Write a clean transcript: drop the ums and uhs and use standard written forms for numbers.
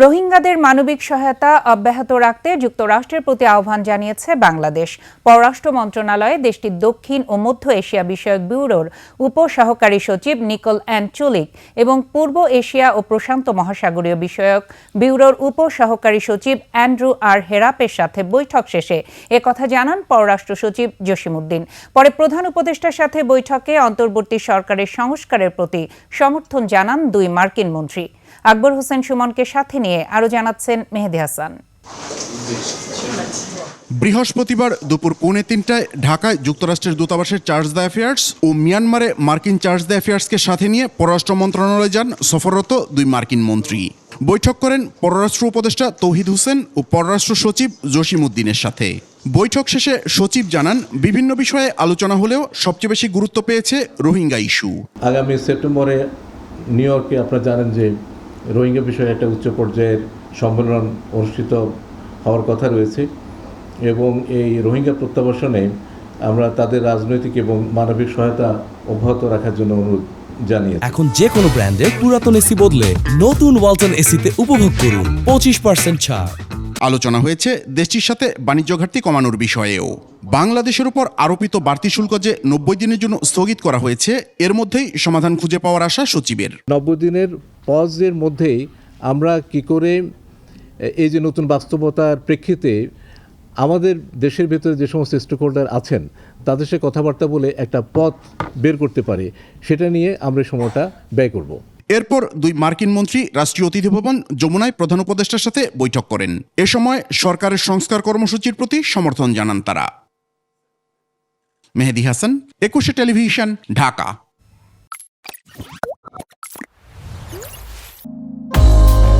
রোহিঙ্গাদের মানবিক সহায়তা অব্যাহত রাখতে যুক্তরাষ্ট্রের প্রতি আহ্বান জানিয়েছে বাংলাদেশ। পররাষ্ট্র মন্ত্রণালয়ে দেশটির দক্ষিণ ও মধ্য এশিয়া বিষয়ক ব্যুরোর উপসহকারী সচিব নিকোল অ্যান চুলিক এবং পূর্ব এশিয়া ও প্রশান্ত মহাসাগরীয় বিষয়ক ব্যুরোর উপসহকারী সচিব অ্যান্ড্রু আর হেরাপের সাথে বৈঠক শেষে একথা জানান পররাষ্ট্র সচিব জসিমউদ্দিন। পরে প্রধান উপদেষ্টার সাথে বৈঠকে অন্তর্বর্তী সরকারের সংস্কারের প্রতি সমর্থন জানান দুই মার্কিন মন্ত্রী। আকবর হোসেন সুমনকে সাথে নিয়ে আরো জানাচ্ছেন মেহেদী হাসান। বৃহস্পতিবার দুপুর 2:45টায় ঢাকায় যুক্তরাষ্ট্রের দূতাবাসের চার্জ দ্য অ্যাফেয়ার্স ও মিয়ানমারে মার্কিন চার্জ দ্য অ্যাফেয়ার্সকে সাথে নিয়ে পররাষ্ট্র মন্ত্রণালয়ে যান সফররত দুই মার্কিন মন্ত্রী। বৈঠক করেন পররাষ্ট্র উপদেষ্টা তৌহিদ হোসেন ও পররাষ্ট্র সচিব জসিমউদ্দিনের সাথে। বৈঠক শেষে সচিব জানান, বিভিন্ন বিষয়ে আলোচনা হলেও সবচেয়ে বেশি গুরুত্ব পেয়েছে রোহিঙ্গা ইস্যু। আগামী সেপ্টেম্বরে নিউ ইয়র্কে আপনারা জানেন যে রোহিঙ্গা বিষয়ে একটা উচ্চ পর্যায়ের সম্মেলন অনুষ্ঠিত হওয়ার কথা রয়েছে এবং এই রোহিঙ্গা প্রত্যাবাসনে আমরা তাদের রাজনৈতিক এবং মানবিক সহায়তা অব্যাহত রাখার জন্য অনুরোধ জানিয়েছি। এখন যে কোনো ব্র্যান্ডের পুরাতন এসি বদলে নতুন ওয়ালটন এসিতে উপভোগ করুন 25% ছাড়। আলোচনা হয়েছে দেশটির সাথে বাণিজ্য ঘাটতি কমানোর বিষয়েও। বাংলাদেশের উপর আরোপিত বাড়তি শুল্ক যে 90 দিনের জন্য স্থগিত করা হয়েছে, এর মধ্যেই সমাধান খুঁজে পাওয়ার আশা সচিবের। 90 দিনের পজের মধ্যেই আমরা কি করে এই যে নতুন বাস্তবতার প্রেক্ষিতে আমাদের দেশের ভেতরে যে সমস্ত স্টেকহোল্ডার আছেন তাদের সাথে কথাবার্তা বলে একটা পথ বের করতে পারি, সেটা নিয়ে আমরা সময়টা ব্যয় করব। এরপর দুই মার্কিন মন্ত্রী রাষ্ট্রীয় অতিথি ভবন যমুনায় প্রধান উপদেষ্টার সাথে বৈঠক করেন। এ সময় সরকারের সংস্কার কর্মসূচির প্রতি সমর্থন জানান তারা। মেহেদী হাসান, 21 টেলিভিশন, ঢাকা।